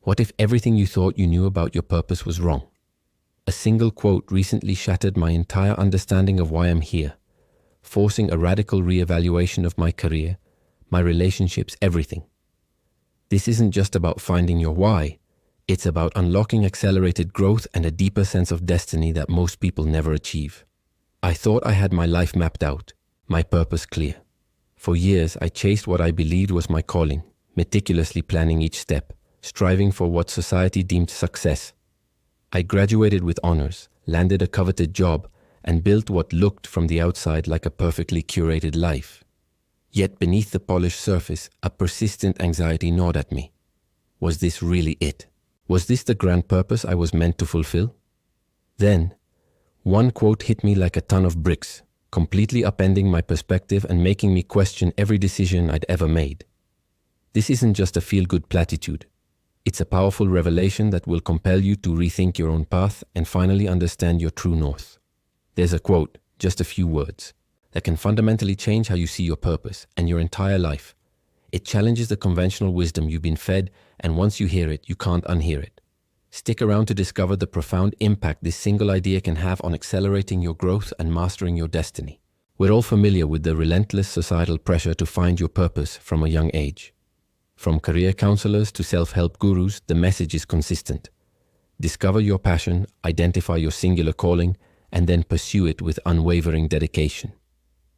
What if everything you thought you knew about your purpose was wrong? A single quote recently shattered my entire understanding of why I'm here, forcing a radical re-evaluation of my career, my relationships, everything. This isn't just about finding your why, it's about unlocking accelerated growth and a deeper sense of destiny that most people never achieve. I thought I had my life mapped out, my purpose clear. For years, I chased what I believed was my calling, meticulously planning each step, striving for what society deemed success. I graduated with honors, landed a coveted job, and built what looked from the outside like a perfectly curated life. Yet beneath the polished surface, a persistent anxiety gnawed at me. Was this really it? Was this the grand purpose I was meant to fulfill? Then, one quote hit me like a ton of bricks, completely upending my perspective and making me question every decision I'd ever made. This isn't just a feel-good platitude. It's a powerful revelation that will compel you to rethink your own path and finally understand your true north. There's a quote, just a few words, that can fundamentally change how you see your purpose and your entire life. It challenges the conventional wisdom you've been fed, and once you hear it, you can't unhear it. Stick around to discover the profound impact this single idea can have on accelerating your growth and mastering your destiny. We're all familiar with the relentless societal pressure to find your purpose from a young age. From career counselors to self-help gurus, the message is consistent. Discover your passion, identify your singular calling, and then pursue it with unwavering dedication.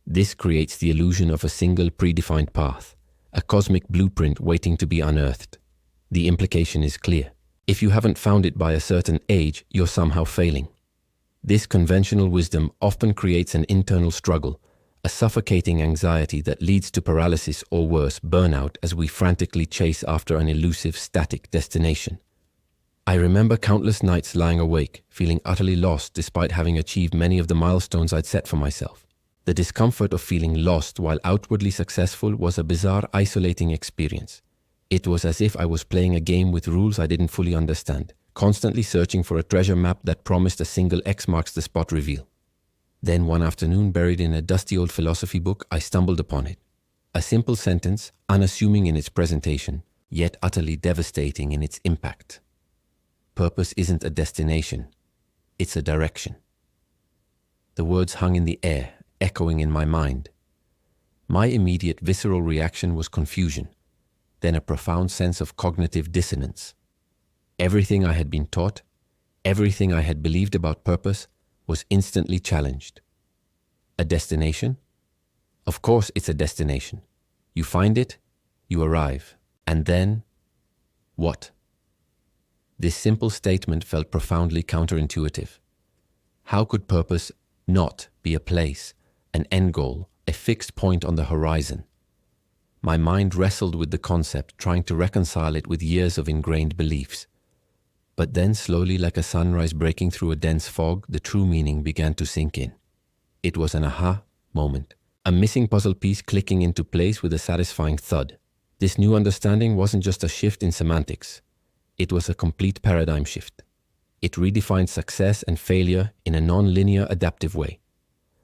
This creates the illusion of a single predefined path, a cosmic blueprint waiting to be unearthed. The implication is clear. If you haven't found it by a certain age, you're somehow failing. This conventional wisdom often creates an internal struggle, a suffocating anxiety that leads to paralysis or worse, burnout, as we frantically chase after an elusive, static destination. I remember countless nights lying awake, feeling utterly lost despite having achieved many of the milestones I'd set for myself. The discomfort of feeling lost while outwardly successful was a bizarre, isolating experience. It was as if I was playing a game with rules I didn't fully understand, constantly searching for a treasure map that promised a single X marks the spot reveal. Then one afternoon, buried in a dusty old philosophy book, I stumbled upon it. A simple sentence, unassuming in its presentation, yet utterly devastating in its impact. Purpose isn't a destination, it's a direction. The words hung in the air, echoing in my mind. My immediate visceral reaction was confusion, then a profound sense of cognitive dissonance. Everything I had been taught, everything I had believed about purpose, was instantly challenged. A destination? Of course it's a destination. You find it, you arrive. And then, what? This simple statement felt profoundly counterintuitive. How could purpose not be a place, an end goal, a fixed point on the horizon? My mind wrestled with the concept, trying to reconcile it with years of ingrained beliefs. But then, slowly, like a sunrise breaking through a dense fog, the true meaning began to sink in. It was an aha moment, a missing puzzle piece clicking into place with a satisfying thud. This new understanding wasn't just a shift in semantics. It was a complete paradigm shift. It redefined success and failure in a non-linear, adaptive way.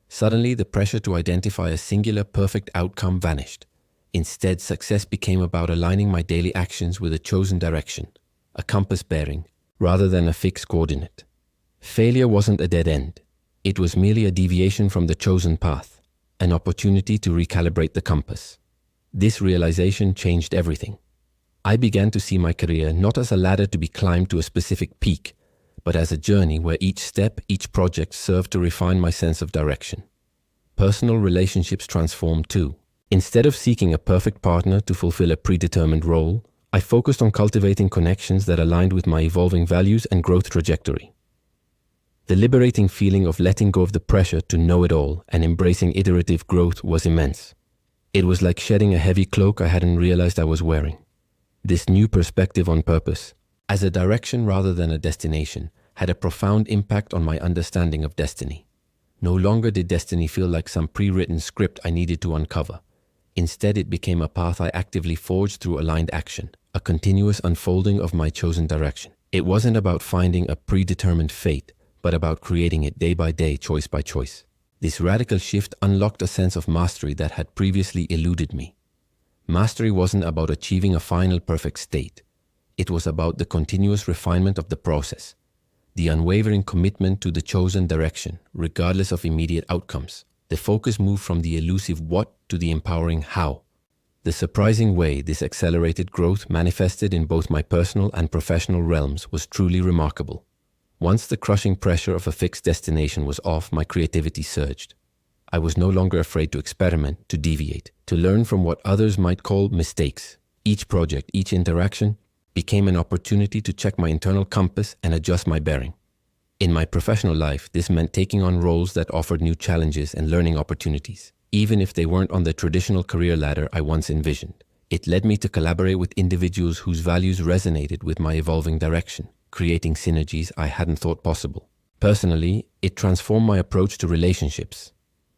Suddenly, the pressure to identify a singular, perfect outcome vanished. Instead, success became about aligning my daily actions with a chosen direction, a compass bearing, rather than a fixed coordinate. Failure wasn't a dead end. It was merely a deviation from the chosen path, an opportunity to recalibrate the compass. This realization changed everything. I began to see my career not as a ladder to be climbed to a specific peak, but as a journey where each step, each project served to refine my sense of direction. Personal relationships transformed too. Instead of seeking a perfect partner to fulfill a predetermined role, I focused on cultivating connections that aligned with my evolving values and growth trajectory. The liberating feeling of letting go of the pressure to know it all and embracing iterative growth was immense. It was like shedding a heavy cloak I hadn't realized I was wearing. This new perspective on purpose, as a direction rather than a destination, had a profound impact on my understanding of destiny. No longer did destiny feel like some pre-written script I needed to uncover. Instead, it became a path I actively forged through aligned action, a continuous unfolding of my chosen direction. It wasn't about finding a predetermined fate, but about creating it day by day, choice by choice. This radical shift unlocked a sense of mastery that had previously eluded me. Mastery wasn't about achieving a final perfect state. It was about the continuous refinement of the process, the unwavering commitment to the chosen direction, regardless of immediate outcomes. The focus moved from the elusive what to the empowering how. The surprising way this accelerated growth manifested in both my personal and professional realms was truly remarkable. Once the crushing pressure of a fixed destination was off, my creativity surged. I was no longer afraid to experiment, to deviate, to learn from what others might call mistakes. Each project, each interaction became an opportunity to check my internal compass and adjust my bearing. In my professional life, this meant taking on roles that offered new challenges and learning opportunities, even if they weren't on the traditional career ladder I once envisioned. It led me to collaborate with individuals whose values resonated with my evolving direction, creating synergies I hadn't thought possible. Personally, it transformed my approach to relationships.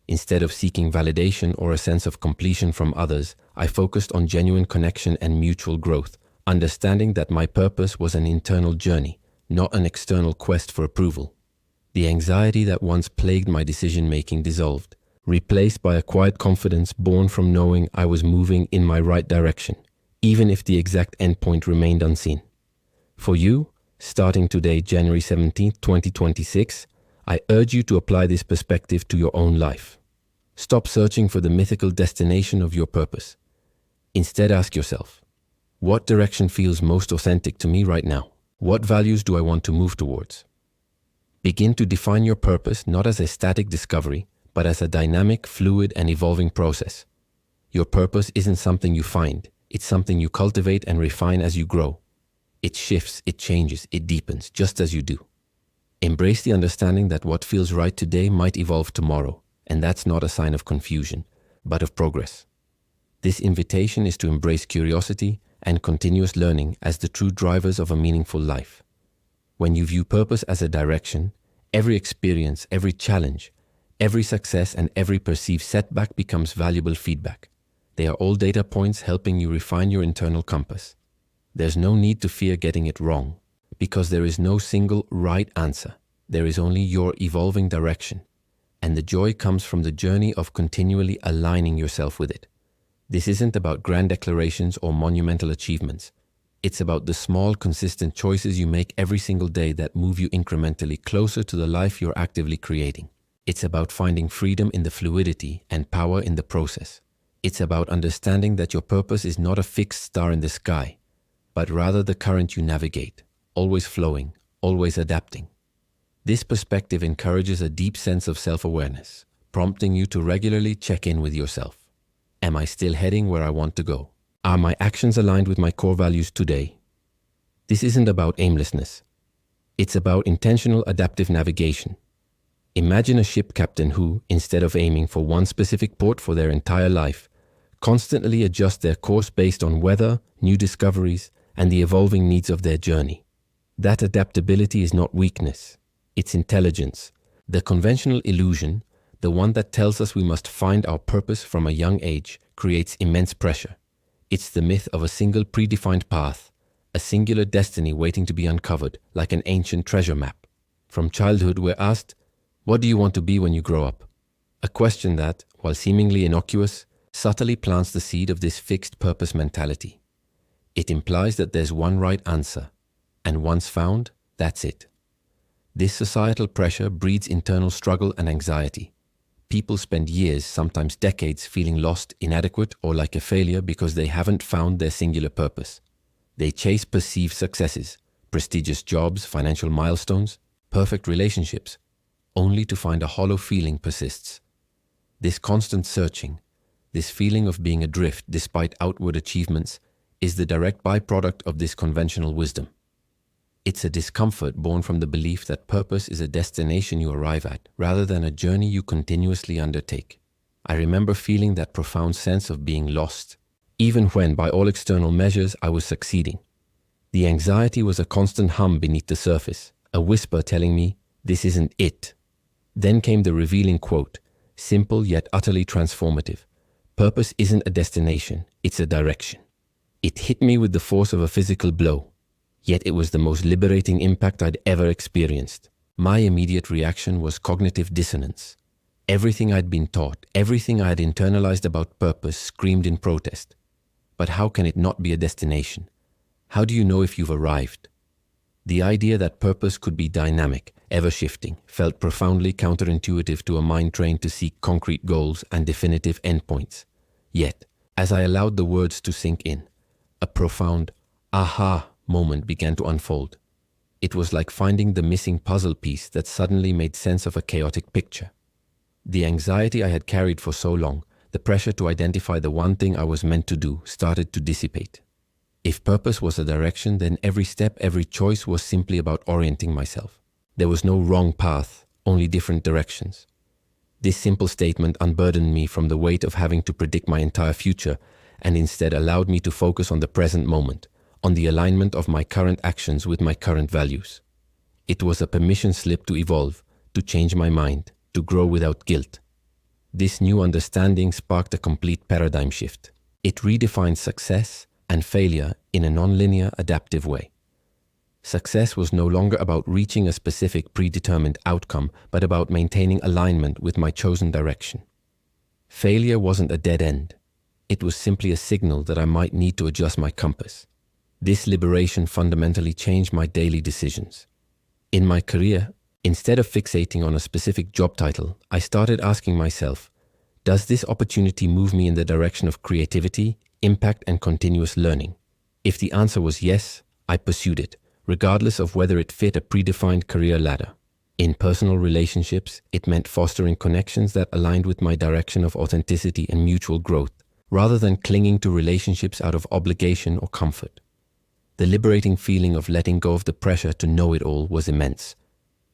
Instead of seeking validation or a sense of completion from others, I focused on genuine connection and mutual growth, understanding that my purpose was an internal journey, not an external quest for approval. The anxiety that once plagued my decision-making dissolved, replaced by a quiet confidence born from knowing I was moving in my right direction, even if the exact endpoint remained unseen. For you, starting today, January 17th, 2026, I urge you to apply this perspective to your own life. Stop searching for the mythical destination of your purpose. Instead, ask yourself, what direction feels most authentic to me right now? What values do I want to move towards? Begin to define your purpose not as a static discovery, but as a dynamic, fluid, and evolving process. Your purpose isn't something you find, it's something you cultivate and refine as you grow. It shifts, it changes, it deepens, just as you do. Embrace the understanding that what feels right today might evolve tomorrow, and that's not a sign of confusion, but of progress. This invitation is to embrace curiosity and continuous learning as the true drivers of a meaningful life. When you view purpose as a direction, every experience, every challenge, every success, and every perceived setback becomes valuable feedback. They are all data points helping you refine your internal compass. There's no need to fear getting it wrong, because there is no single right answer. There is only your evolving direction, and the joy comes from the journey of continually aligning yourself with it. This isn't about grand declarations or monumental achievements. It's about the small, consistent choices you make every single day that move you incrementally closer to the life you're actively creating. It's about finding freedom in the fluidity and power in the process. It's about understanding that your purpose is not a fixed star in the sky, but rather the current you navigate, always flowing, always adapting. This perspective encourages a deep sense of self-awareness, prompting you to regularly check in with yourself. Am I still heading where I want to go? Are my actions aligned with my core values today? This isn't about aimlessness. It's about intentional adaptive navigation. Imagine a ship captain who, instead of aiming for one specific port for their entire life, constantly adjusts their course based on weather, new discoveries, and the evolving needs of their journey. That adaptability is not weakness, it's intelligence. The conventional illusion, the one that tells us we must find our purpose from a young age, creates immense pressure. It's the myth of a single predefined path, a singular destiny waiting to be uncovered, like an ancient treasure map. From childhood, we're asked, what do you want to be when you grow up? A question that, while seemingly innocuous, subtly plants the seed of this fixed purpose mentality. It implies that there's one right answer, and once found, that's it. This societal pressure breeds internal struggle and anxiety. People spend years, sometimes decades, feeling lost, inadequate, or like a failure because they haven't found their singular purpose. They chase perceived successes, prestigious jobs, financial milestones, perfect relationships, only to find a hollow feeling persists. This constant searching, this feeling of being adrift despite outward achievements, is the direct byproduct of this conventional wisdom. It's a discomfort born from the belief that purpose is a destination you arrive at, rather than a journey you continuously undertake. I remember feeling that profound sense of being lost, even when, by all external measures, I was succeeding. The anxiety was a constant hum beneath the surface, a whisper telling me, this isn't it. Then came the revealing quote, simple yet utterly transformative. Purpose isn't a destination, it's a direction. It hit me with the force of a physical blow. Yet it was the most liberating impact I'd ever experienced. My immediate reaction was cognitive dissonance. Everything I'd been taught, everything I had internalized about purpose screamed in protest. But how can it not be a destination? How do you know if you've arrived? The idea that purpose could be dynamic, ever-shifting, felt profoundly counterintuitive to a mind trained to seek concrete goals and definitive endpoints. Yet, as I allowed the words to sink in, a profound aha moment began to unfold. It was like finding the missing puzzle piece that suddenly made sense of a chaotic picture. The anxiety I had carried for so long, the pressure to identify the one thing I was meant to do, started to dissipate. If purpose was a direction, then every step, every choice was simply about orienting myself. There was no wrong path, only different directions. This simple statement unburdened me from the weight of having to predict my entire future and instead allowed me to focus on the present moment, on the alignment of my current actions with my current values. It was a permission slip to evolve, to change my mind, to grow without guilt. This new understanding sparked a complete paradigm shift. It redefined success and failure in a non-linear, adaptive way. Success was no longer about reaching a specific predetermined outcome, but about maintaining alignment with my chosen direction. Failure wasn't a dead end. It was simply a signal that I might need to adjust my compass. This liberation fundamentally changed my daily decisions. In my career, instead of fixating on a specific job title, I started asking myself, does this opportunity move me in the direction of creativity, impact, and continuous learning? If the answer was yes, I pursued it, regardless of whether it fit a predefined career ladder. In personal relationships, it meant fostering connections that aligned with my direction of authenticity and mutual growth, rather than clinging to relationships out of obligation or comfort. The liberating feeling of letting go of the pressure to know it all was immense.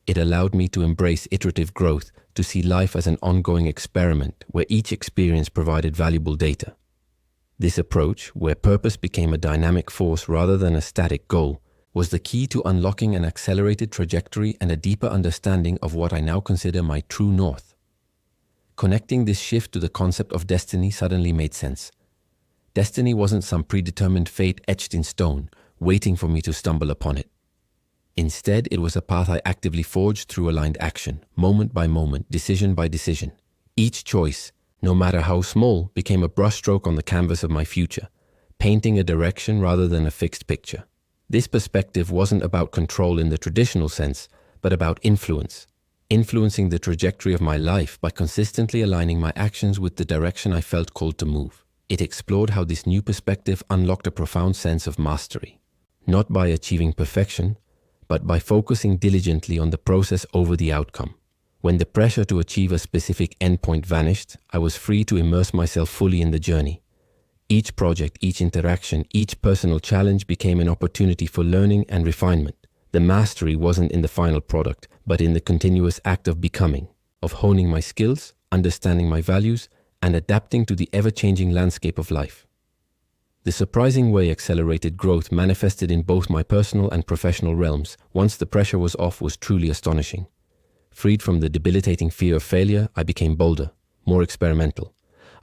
It allowed me to embrace iterative growth, to see life as an ongoing experiment where each experience provided valuable data. This approach, where purpose became a dynamic force rather than a static goal, was the key to unlocking an accelerated trajectory and a deeper understanding of what I now consider my true north. Connecting this shift to the concept of destiny suddenly made sense. Destiny wasn't some predetermined fate etched in stone, waiting for me to stumble upon it. Instead, it was a path I actively forged through aligned action, moment by moment, decision by decision. Each choice, no matter how small, became a brushstroke on the canvas of my future, painting a direction rather than a fixed picture. This perspective wasn't about control in the traditional sense, but about influence, influencing the trajectory of my life by consistently aligning my actions with the direction I felt called to move. It explored how this new perspective unlocked a profound sense of mastery, not by achieving perfection, but by focusing diligently on the process over the outcome. When the pressure to achieve a specific endpoint vanished, I was free to immerse myself fully in the journey. Each project, each interaction, each personal challenge became an opportunity for learning and refinement. The mastery wasn't in the final product, but in the continuous act of becoming, of honing my skills, understanding my values, and adapting to the ever-changing landscape of life. The surprising way accelerated growth manifested in both my personal and professional realms, once the pressure was off, was truly astonishing. Freed from the debilitating fear of failure, I became bolder, more experimental.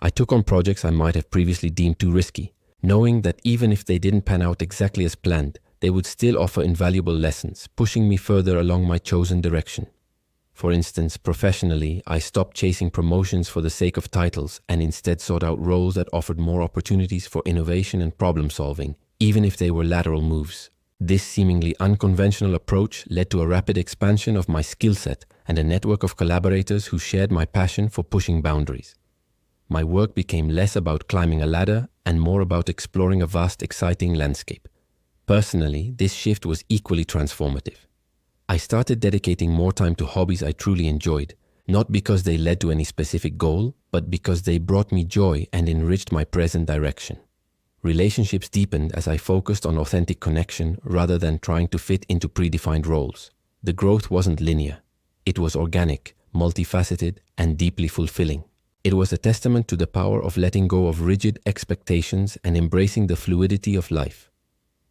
I took on projects I might have previously deemed too risky, knowing that even if they didn't pan out exactly as planned, they would still offer invaluable lessons, pushing me further along my chosen direction. For instance, professionally, I stopped chasing promotions for the sake of titles and instead sought out roles that offered more opportunities for innovation and problem solving, even if they were lateral moves. This seemingly unconventional approach led to a rapid expansion of my skill set and a network of collaborators who shared my passion for pushing boundaries. My work became less about climbing a ladder and more about exploring a vast, exciting landscape. Personally, this shift was equally transformative. I started dedicating more time to hobbies I truly enjoyed, not because they led to any specific goal, but because they brought me joy and enriched my present direction. Relationships deepened as I focused on authentic connection rather than trying to fit into predefined roles. The growth wasn't linear. It was organic, multifaceted, and deeply fulfilling. It was a testament to the power of letting go of rigid expectations and embracing the fluidity of life.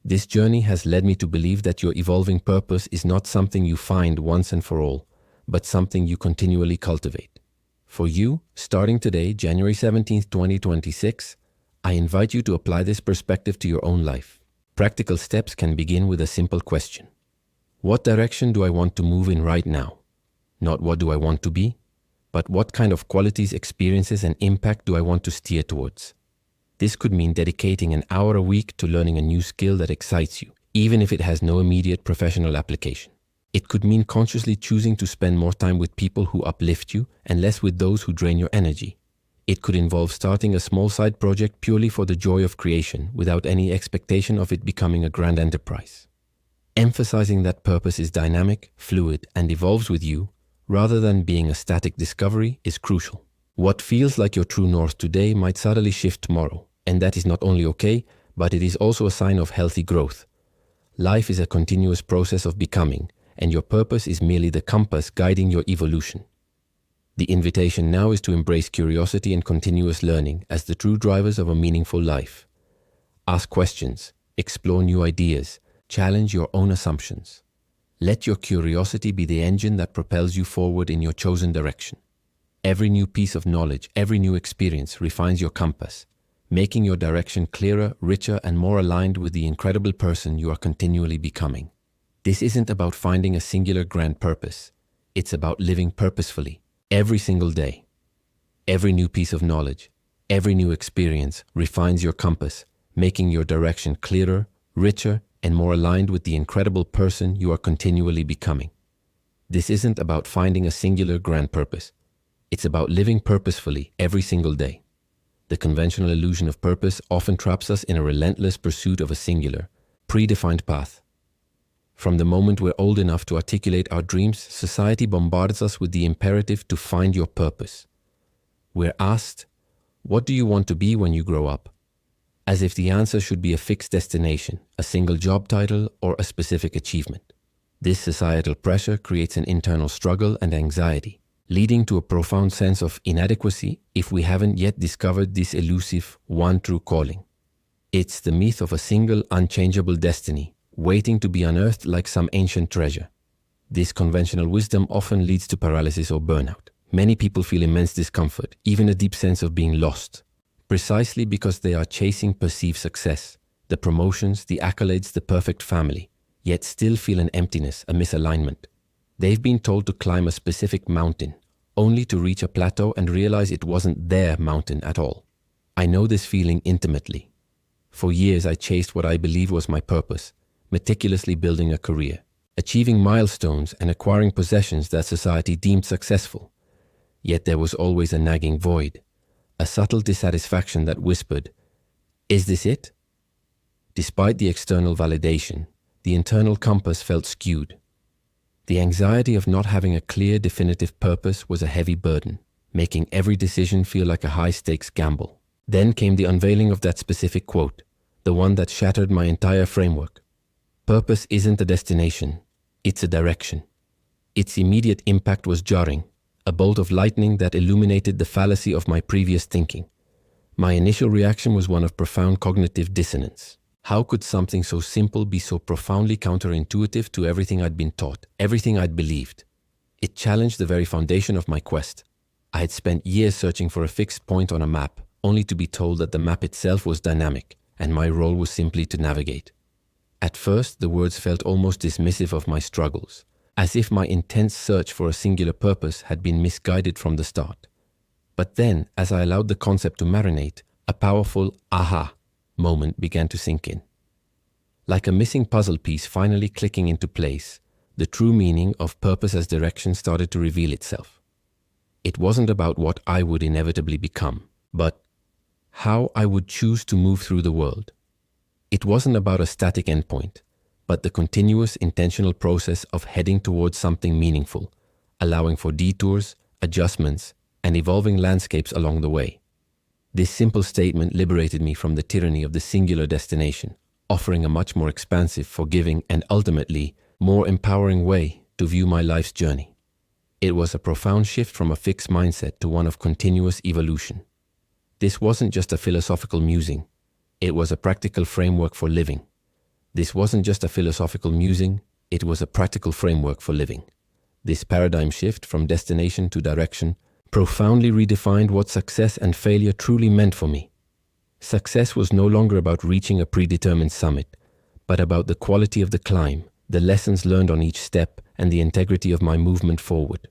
This journey has led me to believe that your evolving purpose is not something you find once and for all, but something you continually cultivate. For you, starting today, January 17th, 2026, I invite you to apply this perspective to your own life. Practical steps can begin with a simple question. What direction do I want to move in right now? Not what do I want to be, but what kind of qualities, experiences, and impact do I want to steer towards? This could mean dedicating an hour a week to learning a new skill that excites you, even if it has no immediate professional application. It could mean consciously choosing to spend more time with people who uplift you and less with those who drain your energy. It could involve starting a small side project purely for the joy of creation without any expectation of it becoming a grand enterprise. Emphasizing that purpose is dynamic, fluid, and evolves with you, rather than being a static discovery, is crucial. What feels like your true north today might subtly shift tomorrow, and that is not only okay, but it is also a sign of healthy growth. Life is a continuous process of becoming, and your purpose is merely the compass guiding your evolution. The invitation now is to embrace curiosity and continuous learning as the true drivers of a meaningful life. Ask questions, explore new ideas, challenge your own assumptions. Let your curiosity be the engine that propels you forward in your chosen direction. Every new piece of knowledge, every new experience refines your compass, making your direction clearer, richer, and more aligned with the incredible person you are continually becoming. This isn't about finding a singular grand purpose. It's about living purposefully, every single day. Every new piece of knowledge, every new experience refines your compass, making your direction clearer, richer, and more aligned with the incredible person you are continually becoming. This isn't about finding a singular grand purpose. It's about living purposefully every single day. The conventional illusion of purpose often traps us in a relentless pursuit of a singular, predefined path. From the moment we're old enough to articulate our dreams, society bombards us with the imperative to find your purpose. We're asked, what do you want to be when you grow up? As if the answer should be a fixed destination, a single job title, or a specific achievement. This societal pressure creates an internal struggle and anxiety, leading to a profound sense of inadequacy if we haven't yet discovered this elusive one true calling. It's the myth of a single unchangeable destiny, waiting to be unearthed like some ancient treasure. This conventional wisdom often leads to paralysis or burnout. Many people feel immense discomfort, even a deep sense of being lost, precisely because they are chasing perceived success, the promotions, the accolades, the perfect family, yet still feel an emptiness, a misalignment. They've been told to climb a specific mountain, only to reach a plateau and realize it wasn't their mountain at all. I know this feeling intimately. For years I chased what I believed was my purpose, meticulously building a career, achieving milestones and acquiring possessions that society deemed successful. Yet there was always a nagging void, a subtle dissatisfaction that whispered, "Is this it?" Despite the external validation, the internal compass felt skewed. The anxiety of not having a clear, definitive purpose was a heavy burden, making every decision feel like a high-stakes gamble. Then came the unveiling of that specific quote, the one that shattered my entire framework. Purpose isn't a destination, it's a direction. Its immediate impact was jarring, a bolt of lightning that illuminated the fallacy of my previous thinking. My initial reaction was one of profound cognitive dissonance. How could something so simple be so profoundly counterintuitive to everything I'd been taught, everything I'd believed? It challenged the very foundation of my quest. I had spent years searching for a fixed point on a map, only to be told that the map itself was dynamic, and my role was simply to navigate. At first, the words felt almost dismissive of my struggles, as if my intense search for a singular purpose had been misguided from the start. But then, as I allowed the concept to marinate, a powerful aha moment began to sink in. Like a missing puzzle piece finally clicking into place, the true meaning of purpose as direction started to reveal itself. It wasn't about what I would inevitably become, but how I would choose to move through the world. It wasn't about a static endpoint, but the continuous intentional process of heading towards something meaningful, allowing for detours, adjustments, and evolving landscapes along the way. This simple statement liberated me from the tyranny of the singular destination, offering a much more expansive, forgiving, and ultimately more empowering way to view my life's journey. It was a profound shift from a fixed mindset to one of continuous evolution. This wasn't just a philosophical musing. It was a practical framework for living. This wasn't just a philosophical musing, it was a practical framework for living. This paradigm shift from destination to direction profoundly redefined what success and failure truly meant for me. Success was no longer about reaching a predetermined summit, but about the quality of the climb, the lessons learned on each step, and the integrity of my movement forward.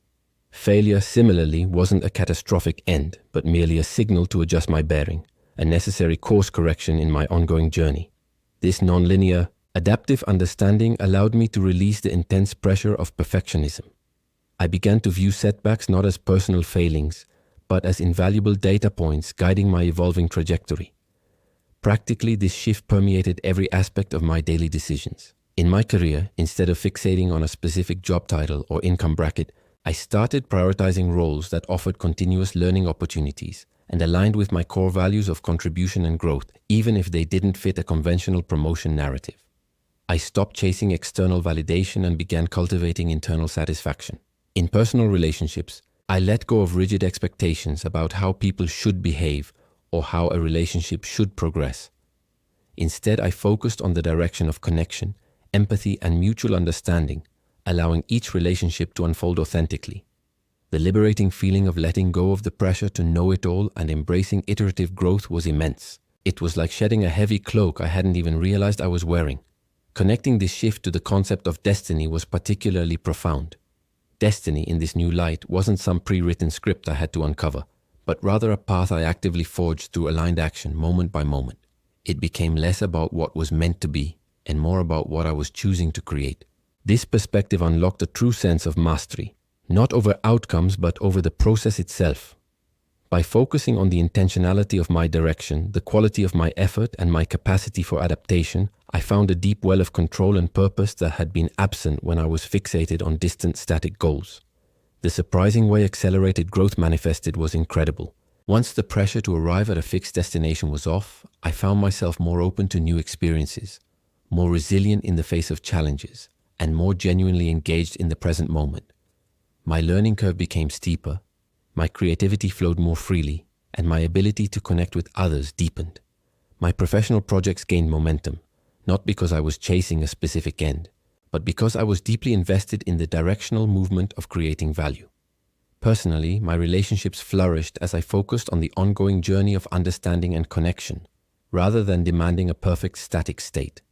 Failure, similarly, wasn't a catastrophic end, but merely a signal to adjust my bearing, a necessary course correction in my ongoing journey. This non-linear, adaptive understanding allowed me to release the intense pressure of perfectionism. I began to view setbacks not as personal failings, but as invaluable data points guiding my evolving trajectory. Practically, this shift permeated every aspect of my daily decisions. In my career, instead of fixating on a specific job title or income bracket, I started prioritizing roles that offered continuous learning opportunities and aligned with my core values of contribution and growth, even if they didn't fit a conventional promotion narrative. I stopped chasing external validation and began cultivating internal satisfaction. In personal relationships, I let go of rigid expectations about how people should behave or how a relationship should progress. Instead, I focused on the direction of connection, empathy, and mutual understanding, allowing each relationship to unfold authentically. The liberating feeling of letting go of the pressure to know it all and embracing iterative growth was immense. It was like shedding a heavy cloak I hadn't even realized I was wearing. Connecting this shift to the concept of destiny was particularly profound. Destiny in this new light wasn't some pre-written script I had to uncover, but rather a path I actively forged through aligned action moment by moment. It became less about what was meant to be and more about what I was choosing to create. This perspective unlocked a true sense of mastery, not over outcomes but over the process itself. By focusing on the intentionality of my direction, the quality of my effort, and my capacity for adaptation, I found a deep well of control and purpose that had been absent when I was fixated on distant static goals. The surprising way accelerated growth manifested was incredible. Once the pressure to arrive at a fixed destination was off, I found myself more open to new experiences, more resilient in the face of challenges, and more genuinely engaged in the present moment. My learning curve became steeper, my creativity flowed more freely, and my ability to connect with others deepened. My professional projects gained momentum, not because I was chasing a specific end, but because I was deeply invested in the directional movement of creating value. Personally, my relationships flourished as I focused on the ongoing journey of understanding and connection, rather than demanding a perfect static state.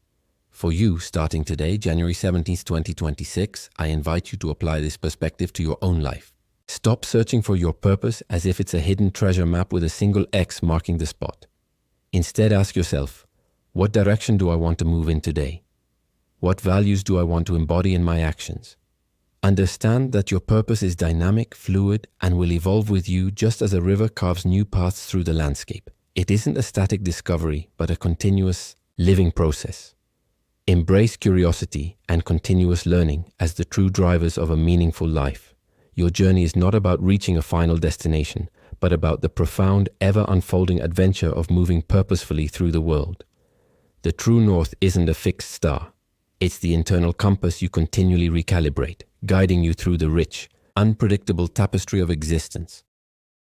For you, starting today, January 17th, 2026, I invite you to apply this perspective to your own life. Stop searching for your purpose as if it's a hidden treasure map with a single X marking the spot. Instead, ask yourself, what direction do I want to move in today? What values do I want to embody in my actions? Understand that your purpose is dynamic, fluid, and will evolve with you just as a river carves new paths through the landscape. It isn't a static discovery, but a continuous, living process. Embrace curiosity and continuous learning as the true drivers of a meaningful life. Your journey is not about reaching a final destination, but about the profound, ever-unfolding adventure of moving purposefully through the world. The true north isn't a fixed star. It's the internal compass you continually recalibrate, guiding you through the rich, unpredictable tapestry of existence.